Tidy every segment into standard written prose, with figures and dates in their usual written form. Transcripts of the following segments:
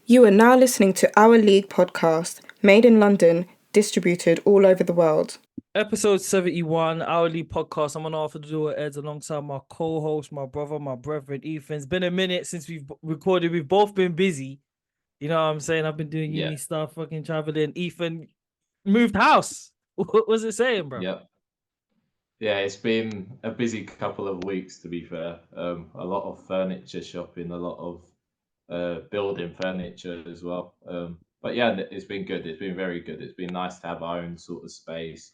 You are now listening to Our League podcast, made in London, distributed all over the world. Episode 71, Hourly Podcast. I'm on After the Door Eds alongside my co-host, my brother, my brethren, Ethan. It's been a minute since we've recorded. We've both been busy. You know what I'm saying? I've been doing uni stuff, fucking traveling. Ethan moved house. What was it saying, bro? Yeah, it's been a busy couple of weeks, to be fair. A lot of furniture shopping, a lot of building furniture as well. But yeah, it's been good. It's been very good. It's been nice to have our own sort of space,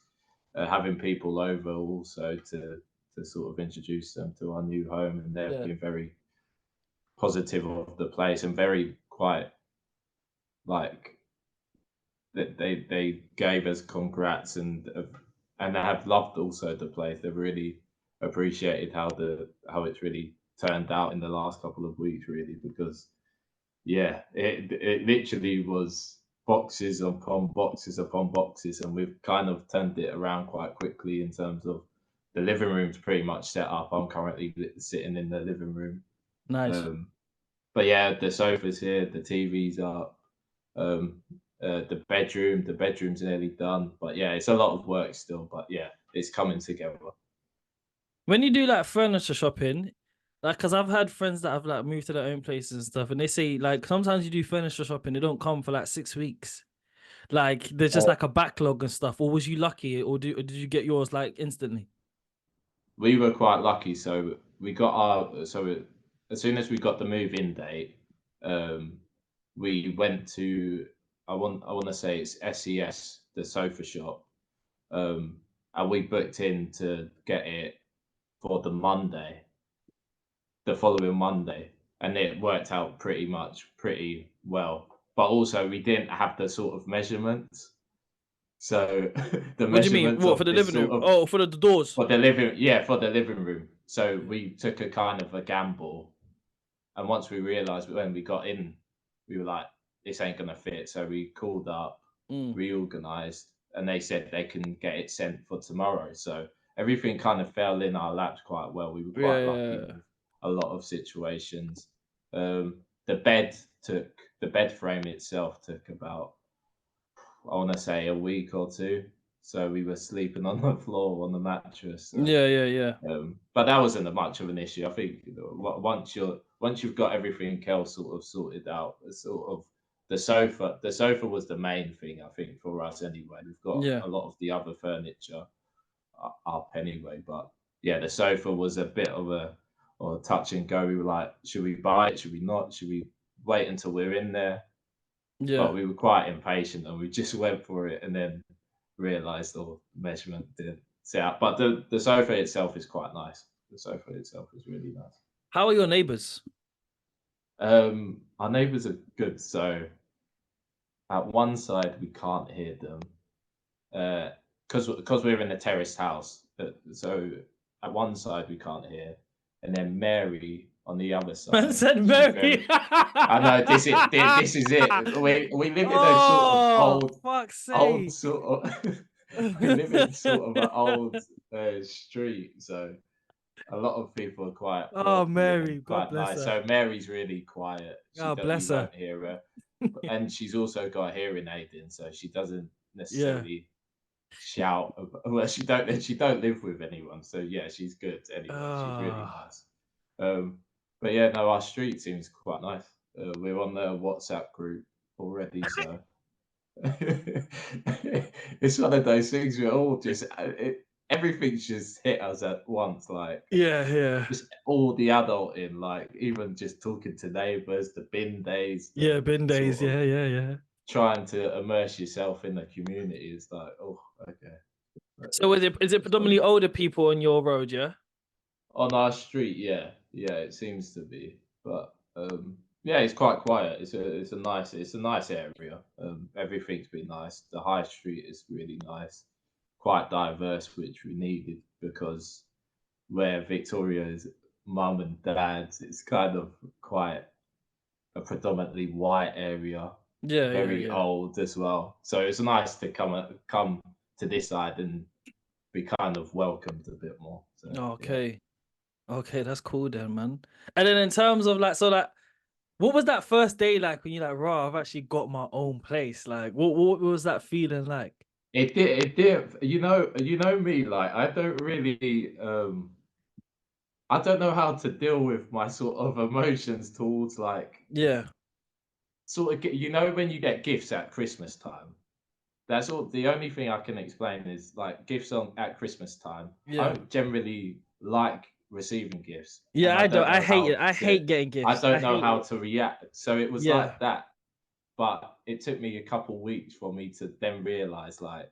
having people over also to sort of introduce them to our new home, and they've been very positive of the place and very quite like that they gave us congrats and they have loved also the place. They've really appreciated how it's really turned out in the last couple of weeks, really, because it literally was boxes upon boxes upon boxes, and we've kind of turned it around quite quickly in terms of the living room's pretty much set up. I'm currently sitting in the living room. Nice. But yeah, the sofa's here, the TV's up. The bedroom's nearly done, but yeah, it's a lot of work still, but yeah, it's coming together. When you do like furniture shopping, like, cause I've had friends that have like moved to their own places and stuff, and they say like sometimes you do furniture shopping, they don't come for like 6 weeks. Like there's just like a backlog and stuff. Or was you lucky, or did you get yours like instantly? We were quite lucky, so we got as soon as we got the move-in date, we went to I want to say it's SES, the sofa shop, and we booked in to get it for the following Monday, and it worked out pretty well. But also, we didn't have the sort of measurements. So the What do you mean? What, for the living room? For the doors. For the living room. So we took a kind of a gamble, and once we realised when we got in, we were like, "This ain't gonna fit." So we called up, reorganised, and they said they can get it sent for tomorrow. So everything kind of fell in our laps quite well. We were quite lucky with a lot of situations. The bed frame itself took about, I want to say, a week or two. So we were sleeping on the floor on the mattress. So, yeah. But that wasn't much of an issue. I think once you've got everything else sort of sorted out, the sofa was the main thing, I think, for us anyway. We've got a lot of the other furniture up anyway, but yeah, the sofa was a bit of a touch and go. We were like, should we buy it? Should we not? Should we wait until we're in there? Yeah. But we were quite impatient, and we just went for it, and then realised the measurement didn't set up. But the sofa itself is quite nice. The sofa itself is really nice. How are your neighbours? Our neighbours are good. So at one side we can't hear them, because we're in a terraced house. So at one side we can't hear, and then Mary on the other side. Man said Mary. I know this is it. We live in a sort of old sort of. We live in sort of an old street, so a lot of people are quite Mary, quite God bless nice. her. So Mary's really quiet. Bless her. Won't hear her, and she's also got a hearing aid in, so she doesn't necessarily shout. Well, she don't live with anyone, so yeah, she's good anyway. She's really nice. But yeah, no, our street seems quite nice. We're on the WhatsApp group already, so it's one of those things we're all just everything's just hit us at once, like just all the adulting, like even just talking to neighbours, the bin days, bin days, yeah. Trying to immerse yourself in the community is like, oh, okay. So is it predominantly older people on your road, yeah? On our street, yeah, it seems to be, but yeah, it's quite quiet. It's a nice area. Everything's been nice. The high street is really nice, quite diverse, which we needed, because where Victoria's mum and dad's, it's kind of quite a predominantly white area. Very old as well. So it's nice to come to this side and be kind of welcomed a bit more. So, okay, that's cool then, man. And then in terms of What was that first day like when you're like, "Raw, I've actually got my own place"? Like, what was that feeling like? It did. You know me. Like, I don't really. I don't know how to deal with my sort of emotions towards like Yeah, sort of. You know, when you get gifts at Christmas time. That's all. The only thing I can explain is like gifts on at Christmas time. I yeah, don't generally like receiving gifts, and yeah. I I don't. don't I know hate how it. I to. hate getting I gifts. I don't know hate how it. to react. So it was Yeah, like that. But it took me a couple weeks for me to then realize like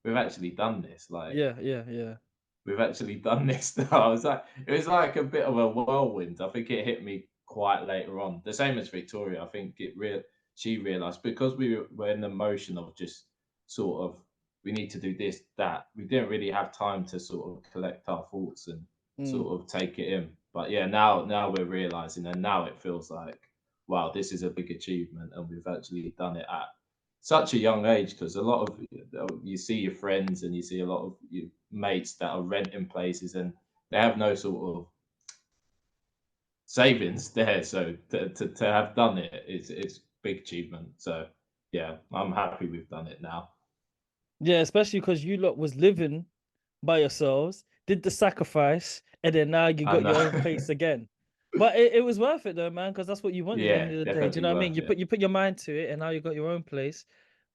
we've actually done this. Like yeah, yeah, yeah. we've actually done this now. I was like, it was like a bit of a whirlwind. I think it hit me quite later on. The same as Victoria. I think she realized because were in the motion of just sort of we need to do this, that. We didn't really have time to sort of collect our thoughts and Mm. sort of take it in. But yeah, now we're realizing, and now it feels like, wow, this is a big achievement, and we've actually done it at such a young age, because a lot of you see your friends and you see a lot of your mates that are renting places and they have no sort of savings there. So to have done it, it's big achievement. So yeah, I'm happy we've done it now. Yeah, especially because you lot was living by yourselves, did the sacrifice, and then now you I got know. your own place again. But it was worth it though, man, because that's what you wanted at the Yeah, end of the day. Do you definitely know what I mean? worth it. You put your mind to it, and now you got your own place.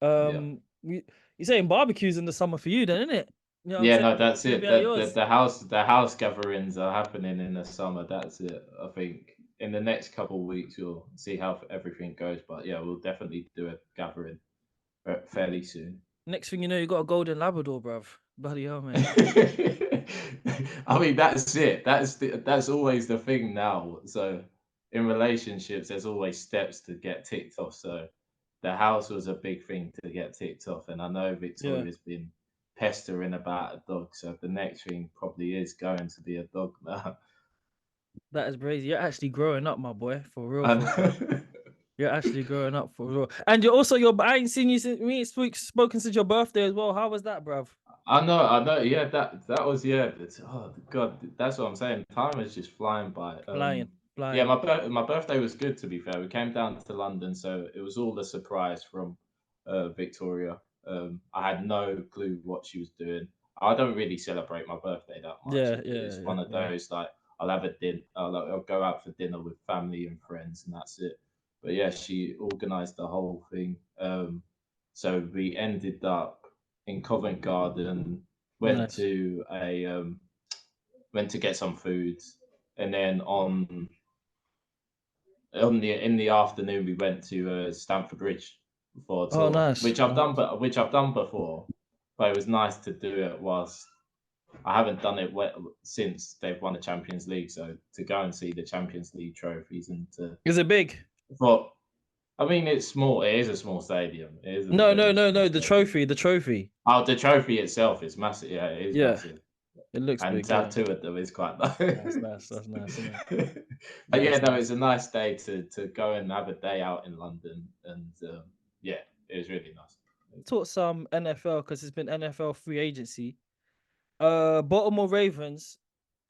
Yeah. You're saying barbecues in the summer for you, then, isn't it? You know what I'm Yeah, saying? no, that's Gonna it. be at yours. The house gatherings are happening in the summer. That's it. I think in the next couple of weeks we'll see how everything goes. But yeah, we'll definitely do a gathering fairly soon. Next thing you know, you got a golden Labrador, bruv. Bloody hell, mate. I mean, that's it. That's always the thing now. So in relationships, there's always steps to get ticked off. So the house was a big thing to get ticked off, and I know Yeah, Victoria's been pestering about a dog. So the next thing probably is going to be a dog now. that is crazy. You're actually growing up, my boy. For real, for real. And You're actually growing up for real. And you're also I ain't seen you since we ain't spoken since your birthday as well. How was that, bruv? I know. Yeah, that was yeah. Oh God, that's what I'm saying. Time is just flying by. Flying, Yeah, flying. my birthday was good. To be fair, we came down to London, so it was all a surprise from Victoria. I had no clue what she was doing. I don't really celebrate my birthday that much. Yeah, yeah, It's yeah, one of yeah. those like I'll have a din. I'll go out for dinner with family and friends, and that's it. But yeah, she organised the whole thing. So we ended up in Covent Garden, went Nice. to a went to get some food, and then on the in the afternoon we went to Stamford Bridge for a Oh, tour, nice. which I've done before, but it was nice to do it whilst I haven't done it since they've won the Champions League. So to go and see the Champions League trophies and to Is it big? but I mean it's small. It is a small stadium. It is a No, no, very no, small no. The stadium. trophy, the trophy. Oh, the trophy itself is massive. Yeah, it is Yeah, massive. it looks And big. to have Yeah, two of them is quite nice. that's nice. That's nice, isn't it? But That yeah, is no, nice. it's a nice day to go and have a day out in London, and yeah, it was really nice. Taught some NFL because it's been NFL free agency. Baltimore Ravens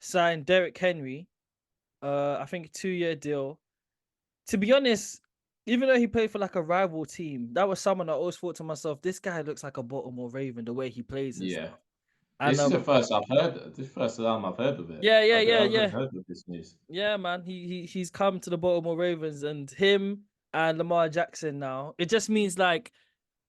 signed Derrick Henry. I think 2-year deal. To be honest, even though he played for like a rival team, that was someone I always thought to myself, this guy looks like a Baltimore Raven the way he plays and Yeah, stuff. And this is the first I've heard. This is the first time I've heard of it. yeah, yeah, I yeah, haven't yeah, heard of this news. yeah, man. He's come to the Baltimore Ravens, and him and Lamar Jackson now. It just means like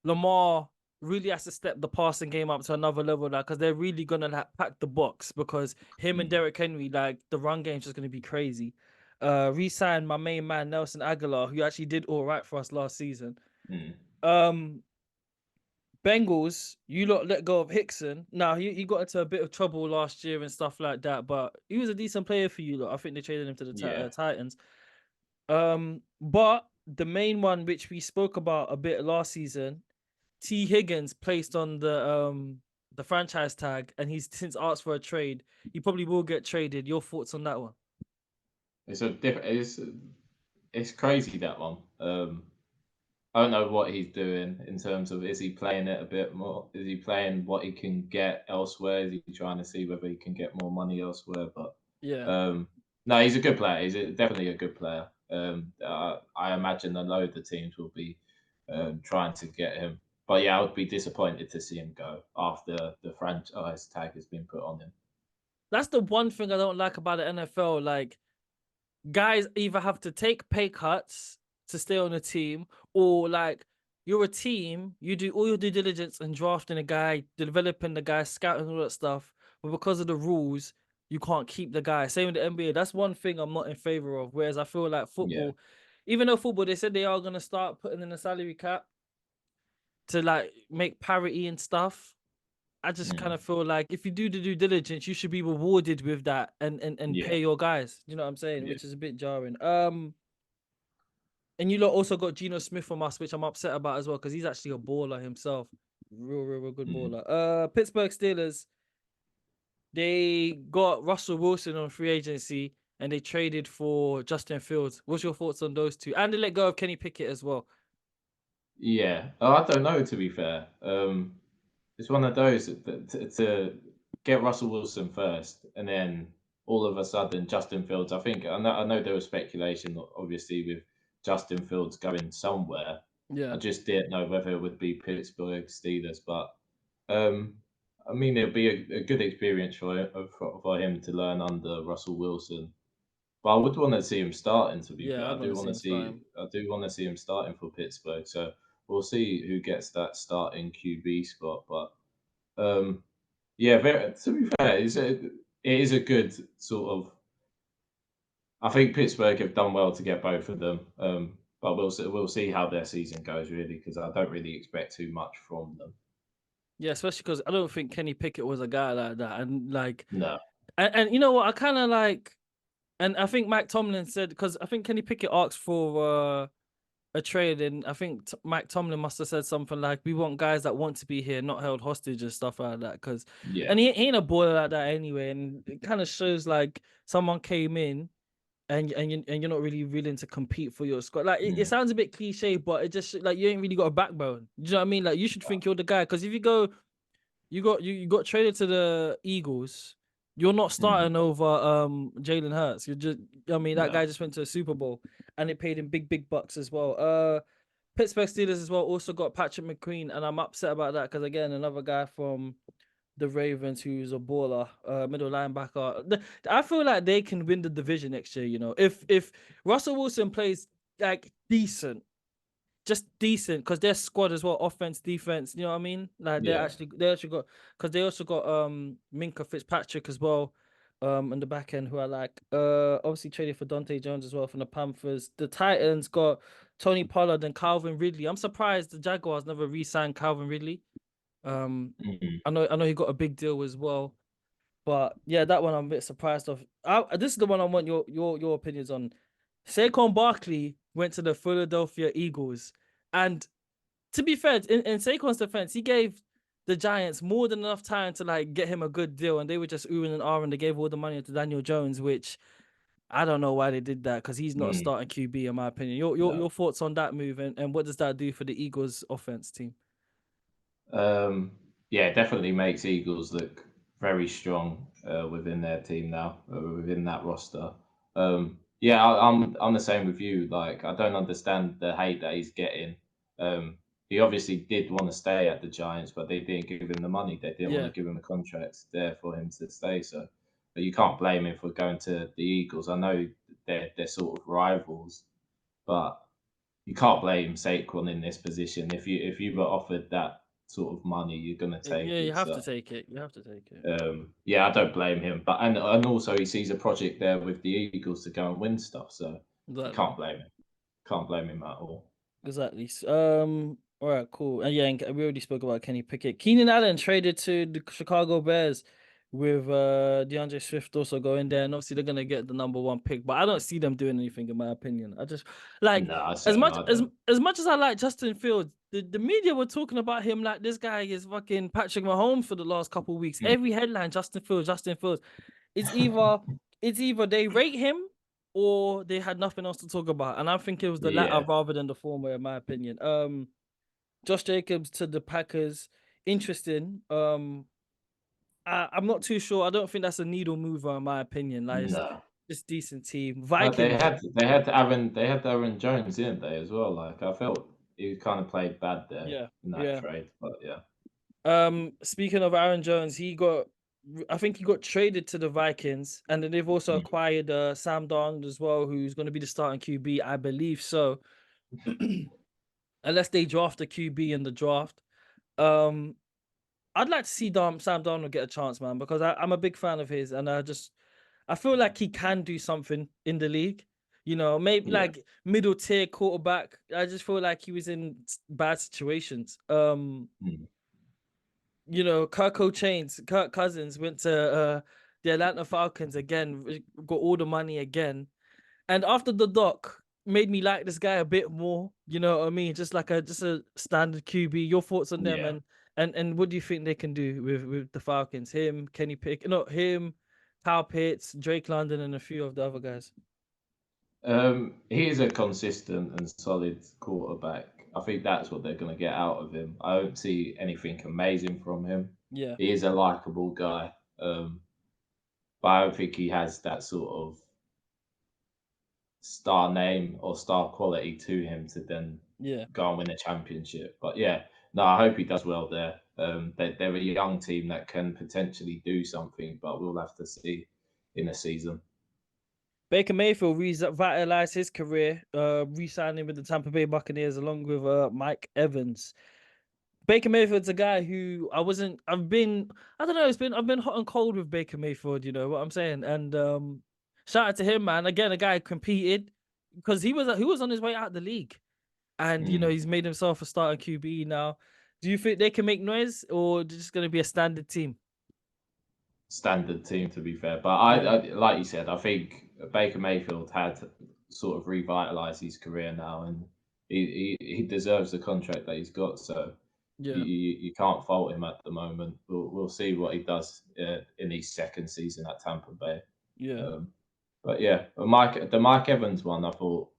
Lamar really has to step the passing game up to another level, like, because they're really gonna like, pack the box, because him and Mm, Derrick Henry, like, the run game's just gonna be crazy. Re-signed my main man Nelson Aguilar, who actually did all right for us last season. mm. Um, Bengals, you lot let go of Hickson. Now he got into a bit of trouble last year and stuff like that, but he was a decent player for you lot. I think they traded him to the Yeah, Titans. But the main one which we spoke about a bit last season, Tee Higgins placed on the franchise tag, and he's since asked for a trade. He probably will get traded. Your thoughts on that one? it's a different. It's crazy that one. I don't know what he's doing in terms of is he playing it a bit more? Is he playing what he can get elsewhere? Is he trying to see whether he can get more money elsewhere? But Yeah, no, he's a good player. Definitely a good player. I imagine a load of teams will be trying to get him. But yeah, I would be disappointed to see him go after the franchise tag has been put on him. That's the one thing I don't like about the NFL. Like, guys either have to take pay cuts to stay on a team, or like you're a team, you do all your due diligence and drafting a guy, developing the guy, scouting all that stuff, but because of the rules, you can't keep the guy. Same with the NBA. That's one thing I'm not in favor of. Whereas I feel like football, even though football, they said they are gonna start putting in a salary cap to like make parity and stuff. I just kind of feel like if you do the due diligence, you should be rewarded with that and pay your guys. You know what I'm saying? Which is a bit jarring. And you lot also got Geno Smith from us, which I'm upset about as well, because he's actually a baller himself. Real good baller. Pittsburgh Steelers, they got Russell Wilson on free agency and they traded for Justin Fields. What's your thoughts on those two? And they let go of Kenny Pickett as well. Yeah, I don't know, to be fair. It's one of those to get Russell Wilson first, and then all of a sudden Justin Fields. I know there was speculation, obviously, with Justin Fields going somewhere. Yeah. I just didn't know whether it would be Pittsburgh Steelers, but I mean, it'd be a good experience for him to learn under Russell Wilson. But I would want to see him starting. To be fair, I do want to see him starting for Pittsburgh. So we'll see who gets that starting QB spot. But yeah, to be fair, it is a good sort of. I think Pittsburgh have done well to get both of them. But we'll see how their season goes, really, because I don't really expect too much from them. Yeah, especially because I don't think Kenny Pickett was a guy like that, and like no, and you know what, I kind of like. And I think Mike Tomlin said, because I think Kenny Pickett asked for a trade, and I think Mike Tomlin must have said something like, "We want guys that want to be here, not held hostage and stuff like that." Because and he ain't a baller like that anyway, and it kind of shows like someone came in and you're not really willing to compete for your squad. Like it sounds a bit cliche, but it just like you ain't really got a backbone. Do you know what I mean? Like you should think you're the guy, because if you got traded to the Eagles. You're not starting over Jalen Hurts. You're just, I mean, that guy just went to a Super Bowl and it paid him big bucks as well. Pittsburgh Steelers as well also got Patrick McQueen, and I'm upset about that because again, another guy from the Ravens who's a baller, middle linebacker. I feel like they can win the division next year. You know, if Russell Wilson plays like decent, just decent, because their squad as well, offense, defense, you know what I mean? Like they actually got, because they also got Minka Fitzpatrick as well, in the back end, who I like. Obviously traded for Dante Jones as well from the Panthers. The Titans got Tony Pollard and Calvin Ridley. I'm surprised the Jaguars never re-signed Calvin Ridley. I know he got a big deal as well. But yeah, that one I'm a bit surprised of. This is the one I want your opinions on. Saquon Barkley went to the Philadelphia Eagles, and to be fair, in Saquon's defense, he gave the Giants more than enough time to like get him a good deal, and they were just oohing and ahhing. They gave all the money to Daniel Jones, which I don't know why they did that, because he's not a starting QB in my opinion. Your thoughts on that move, and what does that do for the Eagles offense team? Yeah, definitely makes Eagles look very strong within their team now, within that roster. Yeah, I'm the same with you. Like, I don't understand the hate that he's getting. He obviously did want to stay at the Giants, but they didn't give him the money. They didn't want to give him a contract there for him to stay. So, but you can't blame him for going to the Eagles. I know they're sort of rivals, but you can't blame Saquon in this position. If you were offered that sort of money, you're gonna take it. Yeah, you have to take it. You have to take it. Yeah, I don't blame him. But and also he sees a project there with the Eagles to go and win stuff. So you can't blame him. Can't blame him at all. Exactly. All right, cool. And yeah, we already spoke about Kenny Pickett. Keenan Allen traded to the Chicago Bears with DeAndre Swift also going there, and obviously they're gonna get the #1 pick. But I don't see them doing anything, in my opinion. I just like as much as I like Justin Fields, the media were talking about him like this guy is fucking Patrick Mahomes for the last couple of weeks. Every headline, Justin Fields. It's either they rate him or they had nothing else to talk about, and I think it was the latter rather than the former, in my opinion. Josh Jacobs to the Packers, interesting. I'm not too sure. I don't think that's a needle mover, in my opinion. Like, Just decent team. But they Vikings. had Aaron Jones, didn't they, as well? Like I felt he kind of played bad there Yeah, in that yeah. trade. But yeah. Speaking of Aaron Jones, I think he got traded to the Vikings, and then they've also acquired Sam Darnold as well, who's going to be the starting QB, I believe so. Unless they draft a QB in the draft. I'd like to see Sam Darnold get a chance, man, because I'm a big fan of his, and I feel like he can do something in the league. You know, maybe Yeah. like middle tier quarterback. I just feel like he was in bad situations. You know, Kirk Cousins went to the Atlanta Falcons again, got all the money again. And after the doc, made me like this guy a bit more. You know what I mean? Just a standard QB. Your thoughts on them, Yeah. and what do you think they can do with the Falcons? Him, Kenny Pick, no, him, Kyle Pitts, Drake London, and a few of the other guys. He is a consistent and solid quarterback. I think that's what they're going to get out of him. I don't see anything amazing from him. Yeah, He is a likable guy, but I don't think he has that sort of star name or star quality to him to then yeah. go and win a championship. But yeah, no, I hope he does well there. They're a young team that can potentially do something, but we'll have to see in a season. Baker Mayfield revitalized his career, re-signing with the Tampa Bay Buccaneers along with Mike Evans. Baker Mayfield's a guy who I've been hot and cold with Baker Mayfield, you know what I'm saying? And shout out to him, man. Again, a guy who competed because he was on his way out of the league. And you know, he's made himself a starting QB now. Do you think they can make noise, or just gonna be a standard team? Standard team, to be fair. But I like you said, I think Baker Mayfield had sort of revitalized his career now, and he deserves the contract that he's got. So Yeah, you can't fault him at the moment. We'll see what he does in his second season at Tampa Bay. yeah. But yeah, the Mike Evans one, I thought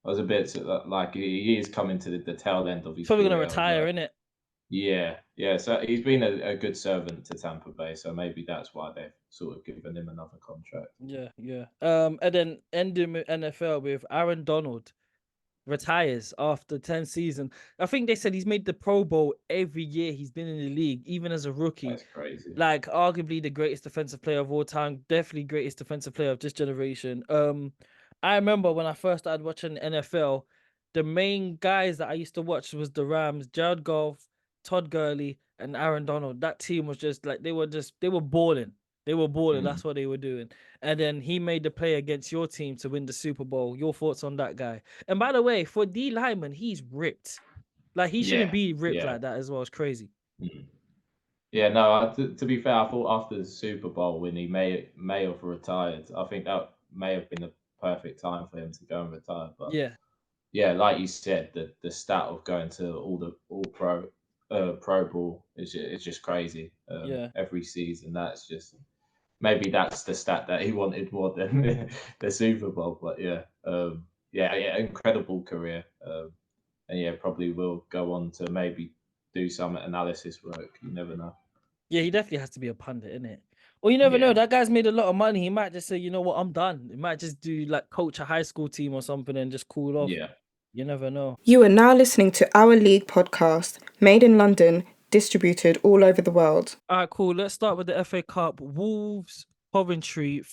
was a bit like he is coming to the tail end of his Probably gonna career. retire, innit? Yeah. So he's been a good servant to Tampa Bay, so maybe that's why they've sort of given him another contract. Yeah. And then ending with NFL with Aaron Donald retires after 10 seasons. I think they said he's made the Pro Bowl every year he's been in the league, even as a rookie. That's crazy. Like arguably the greatest defensive player of all time, definitely greatest defensive player of this generation. I remember when I first started watching NFL, the main guys that I used to watch was the Rams, Jared Goff, Todd Gurley, and Aaron Donald. That team was just like they were balling. They were balling. That's what they were doing. And then he made the play against your team to win the Super Bowl. Your thoughts on that guy? And by the way, for D lineman, he's ripped. Like he shouldn't be ripped like that as well. It's crazy. Yeah, no. To be fair, I thought after the Super Bowl when he may have retired, I think that may have been the perfect time for him to go and retire. But yeah, like you said, the stat of going to all pro ball is just crazy. Every season, maybe that's the stat that he wanted more than the Super Bowl. But yeah, incredible career. And yeah, probably will go on to maybe do some analysis work. You never know. Yeah, he definitely has to be a pundit, innit? Or you never know. Yeah. That guy's made a lot of money. He might just say, you know what, I'm done. He might just do like coach a high school team or something and just cool off. Yeah. You never know. You are now listening to Our League podcast, made in London, distributed all over the world. All right, cool. Let's start with the FA Cup. Wolves, Coventry,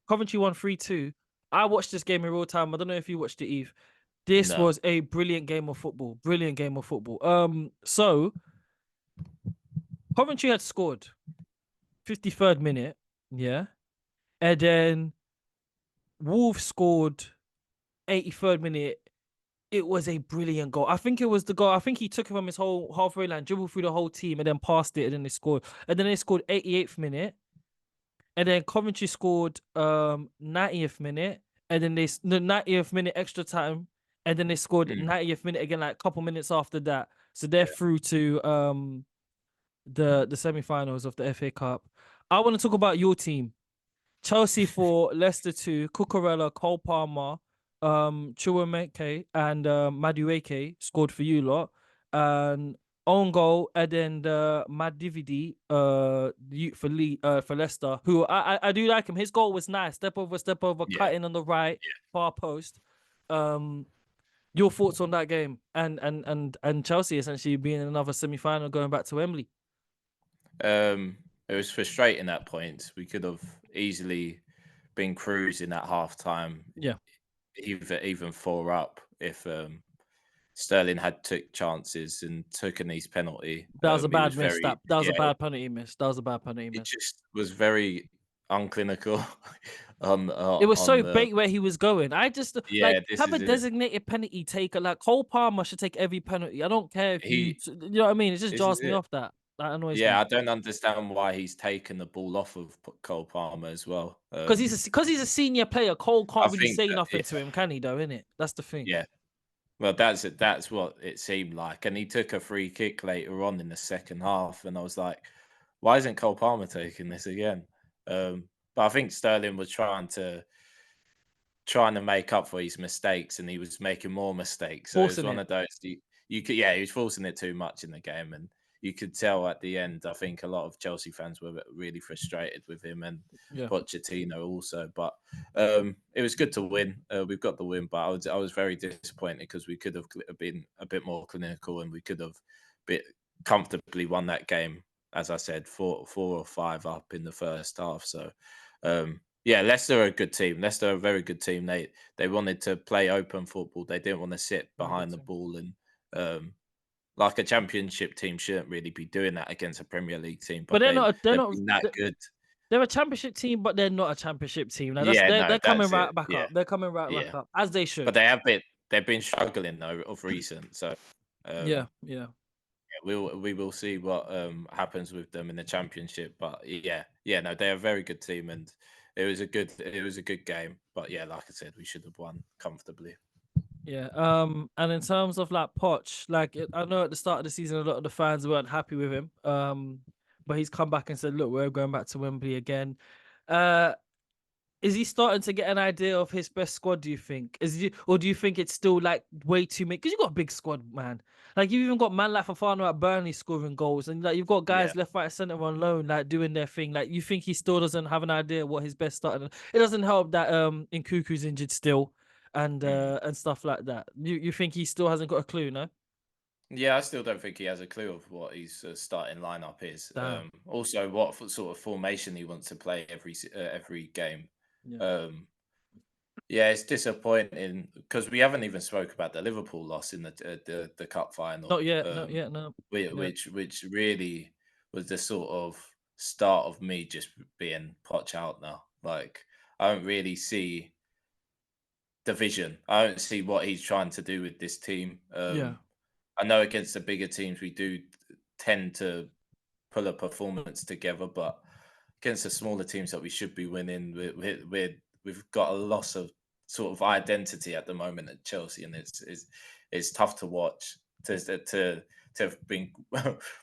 Coventry won 3-2. I watched this game in real time. I don't know if you watched it, Eve. This was a brilliant game of football. So Coventry had scored 53rd minute, yeah. And then Wolves scored 83rd minute. It was a brilliant goal. I think it was the goal. I think he took it from his whole halfway line, dribbled through the whole team, and then passed it, and then they scored. And then they scored 88th minute. And then Coventry scored 90th minute. And then the 90th minute extra time. And then they scored 90th minute again, like a couple minutes after that. So they're through to the semi-finals of the FA Cup. I want to talk about your team. Chelsea for Leicester 2, Cucurella, Cole Palmer, Chukwuemeka and Madueke scored for you lot. And own goal, and then the Madividi, for Leicester, who I do like him. His goal was nice. Step over, Yeah. cutting on the right, far post. Your thoughts on that game and Chelsea essentially being in another semi-final going back to Wembley? It was frustrating at points. We could have easily been cruising at half time. Yeah. Even 4 up if Sterling had took chances and took an east penalty. That was a bad was miss. very, That was a bad penalty miss. That was a bad penalty it miss. just was very unclinical on It was so the, bait where he was going. I just yeah, this have a is it. designated penalty taker. Like Cole Palmer should take every penalty. I don't care if He- you know what I mean. It just this jars is me it. off. That annoys Yeah, me. I don't understand why he's taken the ball off of Cole Palmer as well. Because he's a senior player. Cole I can't really think say that- nothing to him, can he? Though, innit? That's the thing. Yeah. Well, that's what it seemed like. And he took a free kick later on in the second half. And I was like, why isn't Cole Palmer taking this again? But I think Sterling was trying to make up for his mistakes, and he was making more mistakes. So it was Forcing one it. of those you could, he was forcing it too much in the game, and you could tell at the end. I think a lot of Chelsea fans were really frustrated with him and Yeah. Pochettino also. But it was good to win. We've got the win, but I was very disappointed because we could have been a bit more clinical, and we could have comfortably won that game. As I said, 4 or 5 up in the first half. So. Yeah, Leicester are a good team. Leicester are a very good team. They wanted to play open football. They didn't want to sit behind the ball, and like a championship team shouldn't really be doing that against a Premier League team. But they're not been that good. They're a championship team, but they're not a championship team. Like, they're coming right back up. They're coming right back up as they should. But they've been struggling though of recent. So yeah. we will see what happens with them in the championship. But no, they're a very good team, and it was a good game. But yeah, like I said, we should have won comfortably. Yeah. And in terms of like Poch, like I know at the start of the season, a lot of the fans weren't happy with him. But he's come back and said, "Look, we're going back to Wembley again." Is he starting to get an idea of his best squad, do you think? Or do you think it's still like way too many? Because you've got a big squad, man. Like you've even got man like Fofana at Burnley scoring goals, and like you've got guys left, right, centre on loan, like doing their thing. Like you think he still doesn't have an idea what his best starting? It doesn't help that Nkuku's injured still, and stuff like that. You think he still hasn't got a clue, no? Yeah, I still don't think he has a clue of what his starting lineup is. Also, what sort of formation he wants to play every game. Yeah, it's disappointing because we haven't even spoke about the Liverpool loss in the cup final. Not yet, no. Which really was the sort of start of me just being Poch out now. Like I don't really see the vision. I don't see what he's trying to do with this team. I know against the bigger teams we do tend to pull a performance together, but against the smaller teams that we should be winning, we've got a loss of sort of identity at the moment at Chelsea, and it's tough to watch to have been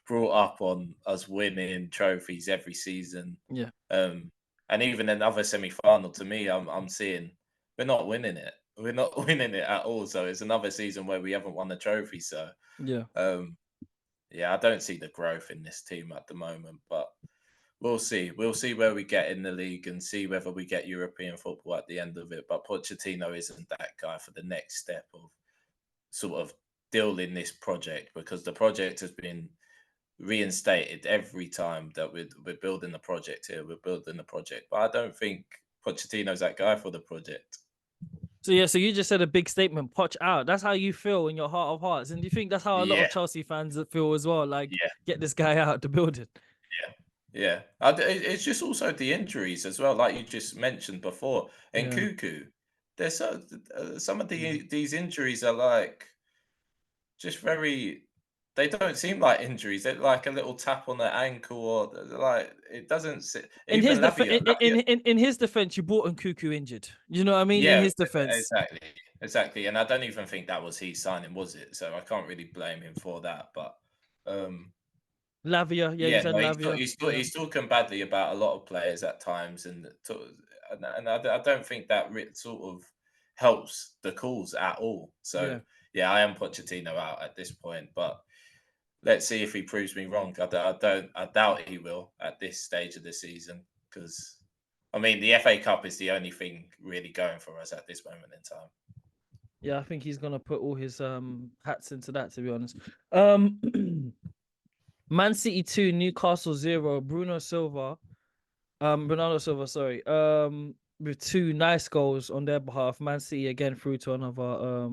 brought up on us winning trophies every season. Yeah. And even another semi-final, to me, I'm seeing we're not winning it. We're not winning it at all. So it's another season where we haven't won the trophy. So I don't see the growth in this team at the moment, but we'll see. We'll see where we get in the league and see whether we get European football at the end of it. But Pochettino isn't that guy for the next step of sort of building this project, because the project has been reinstated every time that we're building the project here. We're building the project. But I don't think Pochettino's that guy for the project. So you just said a big statement, Poch out. That's how you feel in your heart of hearts. And do you think that's how a lot of Chelsea fans feel as well? Like, get this guy out the building. Yeah. It's just also the injuries as well, like you just mentioned before. And Nkuku, there's some of these injuries are like just very. They don't seem like injuries. They're like a little tap on the ankle, or like it doesn't. In his defense, you brought Nkuku injured. You know what I mean? Yeah, in his defense, exactly. And I don't even think that was his signing, was it? So I can't really blame him for that. But Lavia, you said Lavia. He's talking badly about a lot of players at times, and I don't think that sort of helps the cause at all. So I am Pochettino out at this point, but let's see if he proves me wrong. I doubt he will at this stage of the season because, I mean, the FA Cup is the only thing really going for us at this moment in time. Yeah, I think he's gonna put all his hats into that. To be honest, Man City 2, Newcastle 0. Bernardo Silva, sorry. With 2 nice goals on their behalf. Man City again through to another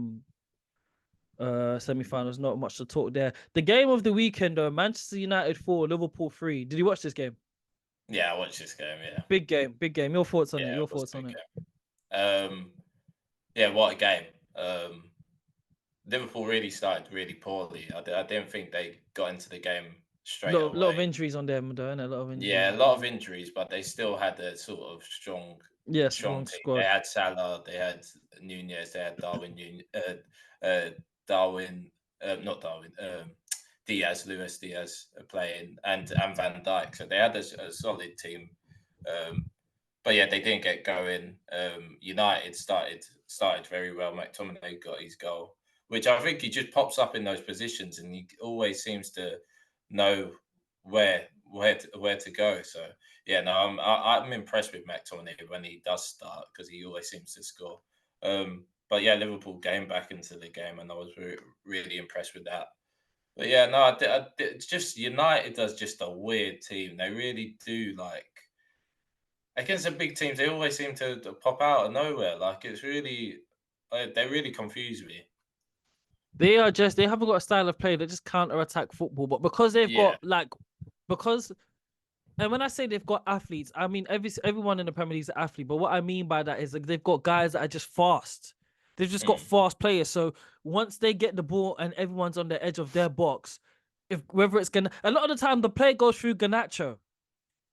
semi-finals. Not much to talk there. The game of the weekend though, Manchester United 4, Liverpool 3. Did you watch this game? Yeah, I watched this game. Yeah, Big game. Your thoughts on it? Your it was thoughts on it? Yeah, what a game. Liverpool really started really poorly. I didn't think they got into the game straight away. A lot of injuries on them, though, and a lot of injuries. Yeah, a lot of injuries, but they still had a sort of strong team. Squad. They had Salah, they had Nunez, they had Luis Diaz playing, and Van Dijk. So they had a solid team. But yeah, they didn't get going. United started very well. McTominay got his goal, which I think he just pops up in those positions, and he always seems to know where to go. So yeah, no, I'm impressed with McTominay when he does start because he always seems to score. But yeah, Liverpool came back into the game, and I was really impressed with that. But yeah, no, it's just United does just a weird team. They really do against the big teams. They always seem to pop out of nowhere. Like it's really, they really confuse me. They haven't got a style of play. They just counter-attack football. But because they've got and when I say they've got athletes, I mean everyone in the Premier League is an athlete. But what I mean by that is they've got guys that are just fast. They've just got fast players. So once they get the ball and everyone's on the edge of their box, whether it's a lot of the time the play goes through Garnacho.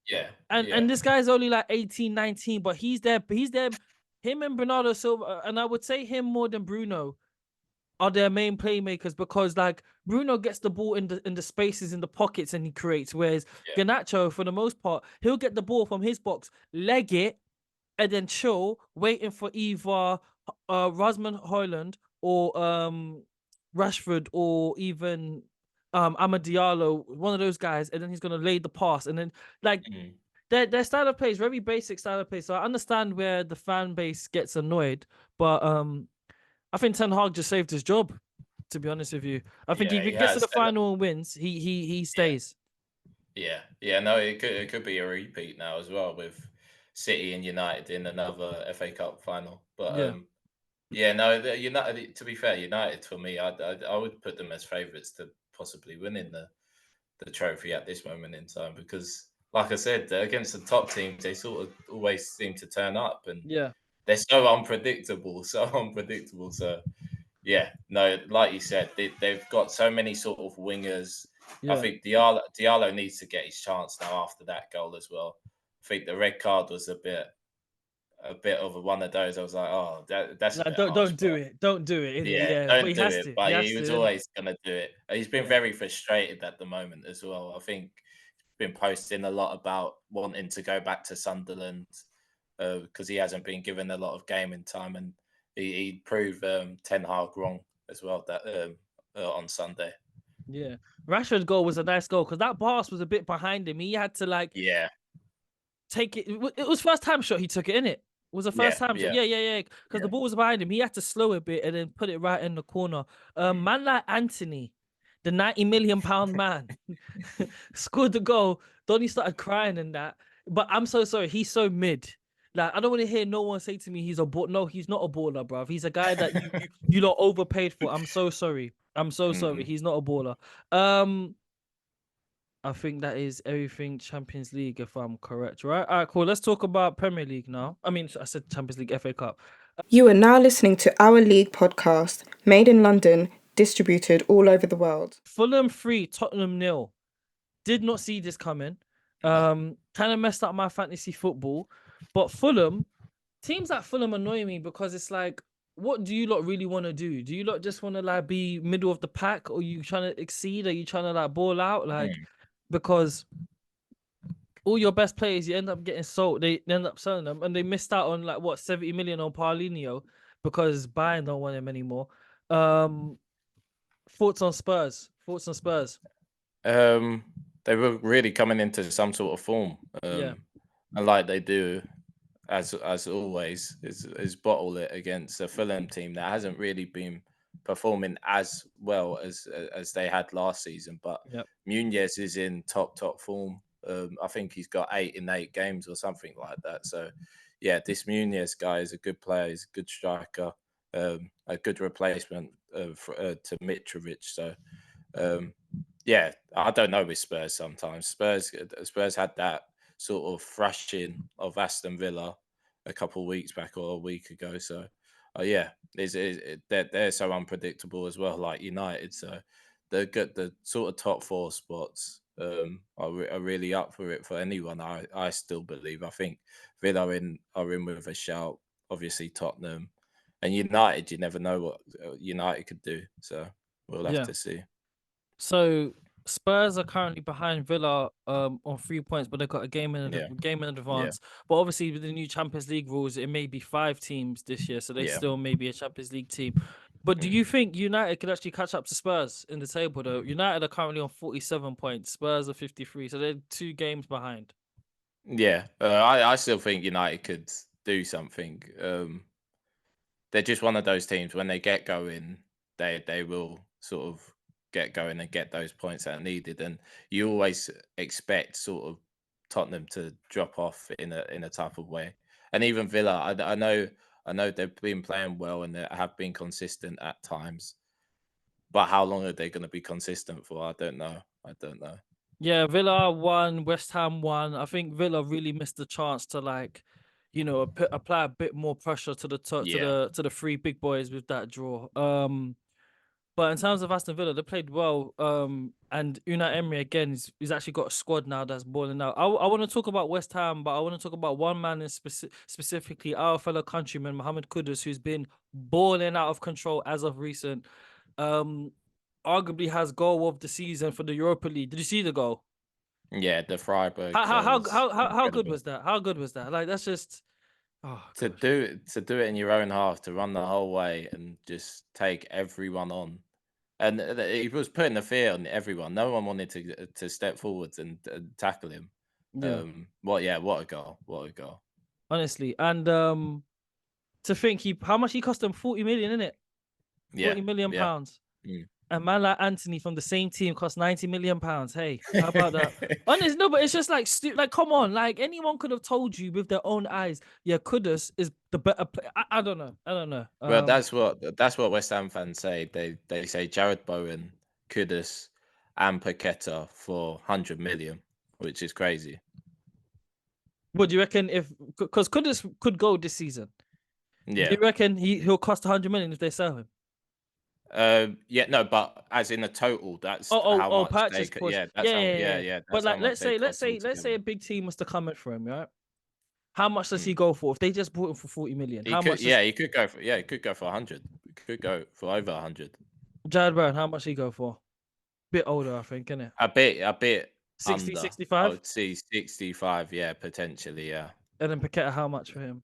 Yeah. And this guy's only like 18, 19, but he's there. Him and Bernardo Silva, and I would say him more than Bruno, are their main playmakers because like Bruno gets the ball in the spaces in the pockets and he creates, whereas Garnacho, for the most part, he'll get the ball from his box, leg it, and then chill, waiting for either Rasmus Højlund or Rashford or even Amad Diallo, one of those guys, and then he's gonna lay the pass, and then their style of play is very basic style of play. So I understand where the fan base gets annoyed, but I think Ten Hag just saved his job. To be honest with you, I think if he gets to the final and wins, he stays. Yeah. No, it could be a repeat now as well with City and United in another FA Cup final. But United. To be fair, United for me, I would put them as favourites to possibly winning the trophy at this moment in time because, like I said, against the top teams, they sort of always seem to turn up, and they're so unpredictable. So yeah, no, like you said, they've got so many sort of wingers. Yeah. I think Diallo needs to get his chance now after that goal as well. I think the red card was a bit of one of those. I was like, oh, that's don't do it. Don't do it. Yeah, don't do it. But he was always going to do it. He's been very frustrated at the moment as well. I think he's been posting a lot about wanting to go back to Sunderland because he hasn't been given a lot of gaming time, and he proved Ten Hag wrong as well that on Sunday. Yeah, Rashford's goal was a nice goal because that pass was a bit behind him. He had to take it. It was first time shot. He took it in it. Was the first time shot. Yeah. Because the ball was behind him. He had to slow a bit and then put it right in the corner. Man like Anthony, the 90 million pound man, scored the goal. Donny started crying and that. But I'm so sorry. He's so mid. Like, I don't want to hear no one say to me he's a baller. No, he's not a baller, bruv. He's a guy that you lot overpaid for. I'm so sorry. Sorry. He's not a baller. I think that is everything Champions League, if I'm correct, right? All right, cool. Let's talk about Premier League now. I mean, I said Champions League, FA Cup. You are now listening to Our League podcast, made in London, distributed all over the world. Fulham 3, Tottenham 0. Did not see this coming. Kind of messed up my fantasy football. But teams like Fulham annoy me because it's like, what do you lot really want to do? Do you lot just want to like be middle of the pack, or you trying to exceed? Are you trying to like ball out? Like, because all your best players, you end up getting sold. They end up selling them, and they missed out on like 70 million on Paulinho because Bayern don't want him anymore. Thoughts on Spurs? They were really coming into some sort of form. And like they do, as always, is bottle it against a Fulham team that hasn't really been performing as well as they had last season. But Munez is in top form. I think he's got 8 in 8 games or something like that. So yeah, this Munez guy is a good player. He's a good striker, a good replacement to Mitrovic. So yeah, I don't know with Spurs sometimes. Spurs had that sort of thrashing of Aston Villa a couple of weeks back or a week ago. So yeah, they're so unpredictable as well, like United. So the sort of top 4 spots are really up for it for anyone. I still believe. I think Villa are in with a shout. Obviously Tottenham and United. You never know what United could do. So we'll have to see. So Spurs are currently behind Villa on 3 points, but they've got a game in advance. But obviously with the new Champions League rules, it may be 5 teams this year, so they still may be a Champions League team. But do you think United could actually catch up to Spurs in the table though? United are currently on 47 points, Spurs are 53, so they're 2 games behind. Yeah, I still think United could do something. They're just one of those teams when they get going, they will sort of get going and get those points that are needed. And you always expect sort of Tottenham to drop off in a type of way. And even Villa, I know they've been playing well and they have been consistent at times. But how long are they going to be consistent for? I don't know. Yeah, Villa won, West Ham won. I think Villa really missed the chance to apply a bit more pressure to the to the 3 big boys with that draw. But in terms of Aston Villa, they played well. And Unai Emery again he's actually got a squad now that's balling out. I want to talk about West Ham, but I want to talk about one man in specifically our fellow countryman Mohamed Kudus, who's been balling out of control as of recent. Arguably has goal of the season for the Europa League. Did you see the goal? Yeah, the Freiburg. How good was that? How good was that? Like that's just to do it in your own half, to run the whole way and just take everyone on. And he was putting the fear on everyone. No one wanted to step forwards and tackle him. Yeah. What a goal. What a goal. Honestly. And to think how much he cost them? 40 million, isn't it? 40 million pounds. And man like Anthony from the same team cost 90 million pounds. Hey, how about that? Honestly, no, but it's just like come on, like anyone could have told you with their own eyes. Yeah, Kudus is the better player. I don't know. Well, that's what West Ham fans say. They say Jared Bowen, Kudus, and Paqueta for 100 million, which is crazy. What do you reckon because Kudus could go this season? Yeah. Do you reckon he'll cost 100 million if they sell him? No, but as in a total, that's how much purchase they price. Yeah, that's but like, let's say a big team was to come in for him, right? How much does he go for? If they just bought him for 40 million, he could go for 100. He could go for over 100. Jared Brown, how much he go for? Bit older, I think, isn't it? A bit 60, under. 65? I would see 65, yeah, potentially, yeah. And then Paqueta, how much for him?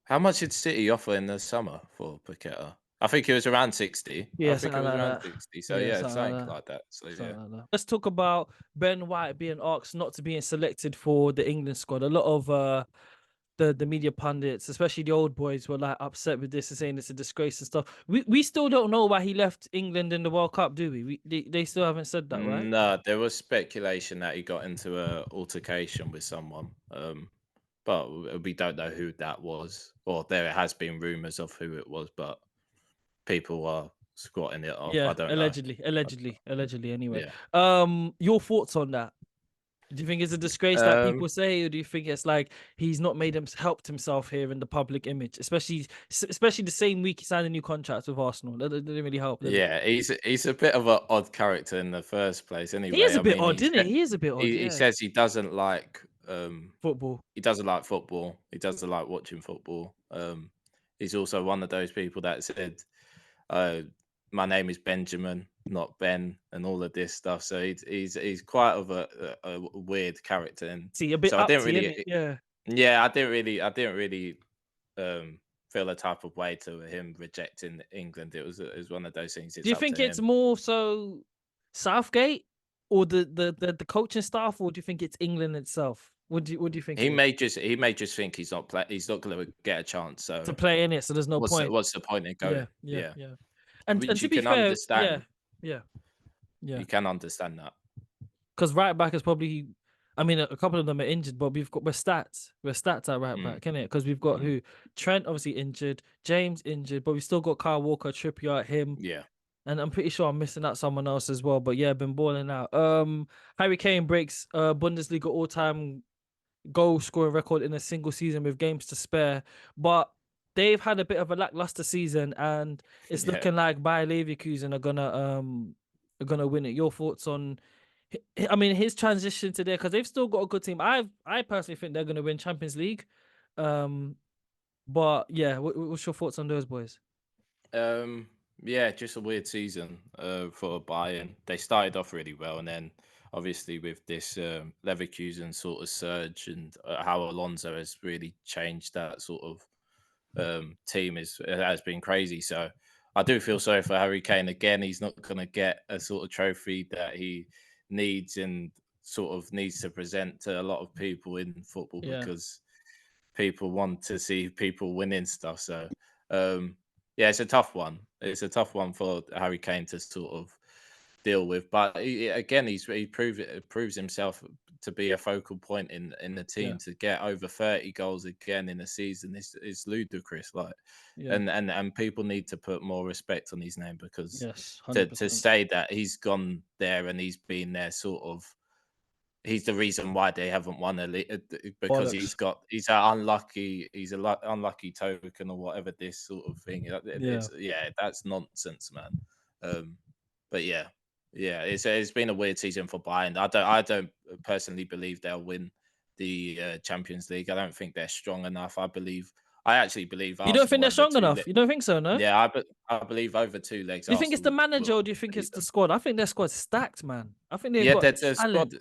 How much did City offer in the summer for Paqueta? I think it was around 60. Yeah, I think it was around 60. So something like that. So yeah. Like that. Let's talk about Ben White being asked not to be selected for the England squad. A lot of the media pundits, especially the old boys, were like upset with this and saying it's a disgrace and stuff. We still don't know why he left England in the World Cup, do we? They still haven't said that, right? No, there was speculation that he got into an altercation with someone. But we don't know who that was, or there has been rumors of who it was, but people are squatting it off. Yeah, I don't allegedly. Anyway, yeah. Your thoughts on that? Do you think it's a disgrace that people say, or do you think it's like he's not helped himself here in the public image, especially the same week he signed a new contract with Arsenal? That didn't really help. Yeah, he's a bit of an odd character in the first place. Anyway, he is a bit odd, isn't he? He is a bit odd. He says he doesn't like football. He doesn't like football. He doesn't like watching football. He's also one of those people that said, "My name is Benjamin, not Ben," and all of this stuff. So he's quite of a weird character. And see, a bit. So I didn't really, yeah. I didn't really feel a type of way to him rejecting England. It was one of those things. Do you think it's more so Southgate or the coaching staff, or do you think it's England itself? What do you think? He may just think he's not going to get a chance. So to play in it, so there's no point. What's the point in going? Yeah. And Which to you be can fair, understand. yeah. You can understand that. Because right back is probably, I mean, a couple of them are injured, but we're stats at right back, isn't it? Because we've got Trent obviously injured, James injured, but we still got Kyle Walker, Trippier, him. Yeah. And I'm pretty sure I'm missing out someone else as well. But yeah, been balling out. Harry Kane breaks Bundesliga all-time goal scoring record in a single season with games to spare. But they've had a bit of a lackluster season, and it's looking like Bayer Leverkusen are gonna win it. Your thoughts on? I mean, his transition to there, because they've still got a good team. I personally think they're gonna win Champions League. But yeah, what's your thoughts on those boys? Yeah, just a weird season for Bayern. They started off really well, and then obviously with this Leverkusen sort of surge and how Alonso has really changed that sort of team has been crazy. So I do feel sorry for Harry Kane. Again, he's not going to get a sort of trophy that he needs and sort of needs to present to a lot of people in football because people want to see people winning stuff. So yeah, it's a tough one. It's a tough one for Harry Kane to sort of deal with. But he proves himself to be a focal point in the team. To get over 30 goals again in a season is ludicrous. Like, and people need to put more respect on his name because to say that he's gone there and he's been there sort of. He's the reason why they haven't won a league because he's an unlucky token or whatever this sort of thing. That's nonsense, man. But it's been a weird season for Bayern. I don't personally believe they'll win the Champions League. I don't think they're strong enough. I actually believe. You don't think they're strong enough? You don't think so, no? Yeah, I believe over 2 legs. Do you think it's the manager or do you think it's the squad? I think their squad's stacked, man. I think they've got their squad.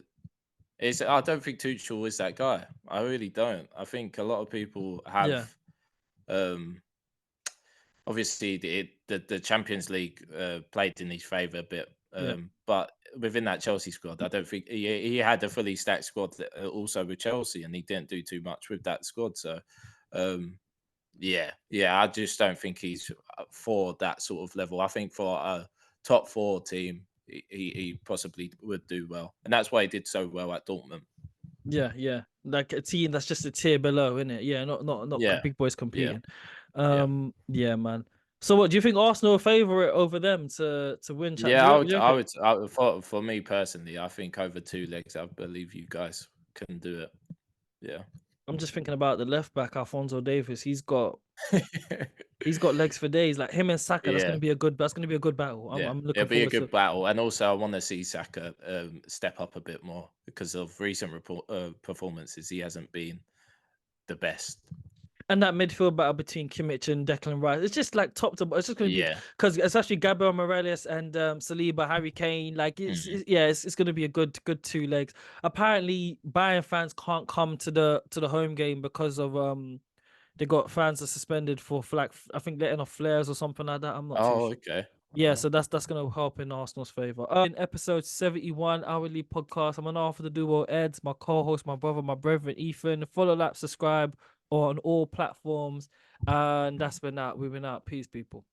I don't think Tuchel is that guy. I really don't. I think a lot of people have. Obviously, the Champions League played in his favour a bit, but within that Chelsea squad, I don't think he had a fully stacked squad also with Chelsea, and he didn't do too much with that squad. So, I just don't think he's for that sort of level. I think for a top 4 team. He possibly would do well, and that's why he did so well at Dortmund. Yeah, like a team that's just a tier below, isn't it? Yeah, not big boys competing. Yeah, man. So, what do you think? Arsenal are favourite over them to win? I would. For me personally, I think over 2 legs, I believe you guys can do it. Yeah. I'm just thinking about the left back, Alphonso Davies. He's got legs for days. Like him and Saka, that's gonna be a good battle. I'm looking It'll be a forward good battle, and also I want to see Saka step up a bit more because of recent performances. He hasn't been the best. And that midfield battle between Kimmich and Declan Rice, it's just like top to bottom. It's just going to be because it's actually Gabriel Morales and Saliba, Harry Kane. Like it's going to be a good 2 legs. Apparently, Bayern fans can't come to the home game because of they got fans are suspended for like I think letting off flares or something like that. I'm not too sure. Okay. Yeah, so that's going to help in Arsenal's favour. In episode 71, Hourly Podcast, I'm on half of the duo Eds, my co-host, my brother, my brethren, Ethan. Follow, like, subscribe on all platforms. And that's been out. We've been out. Peace, people.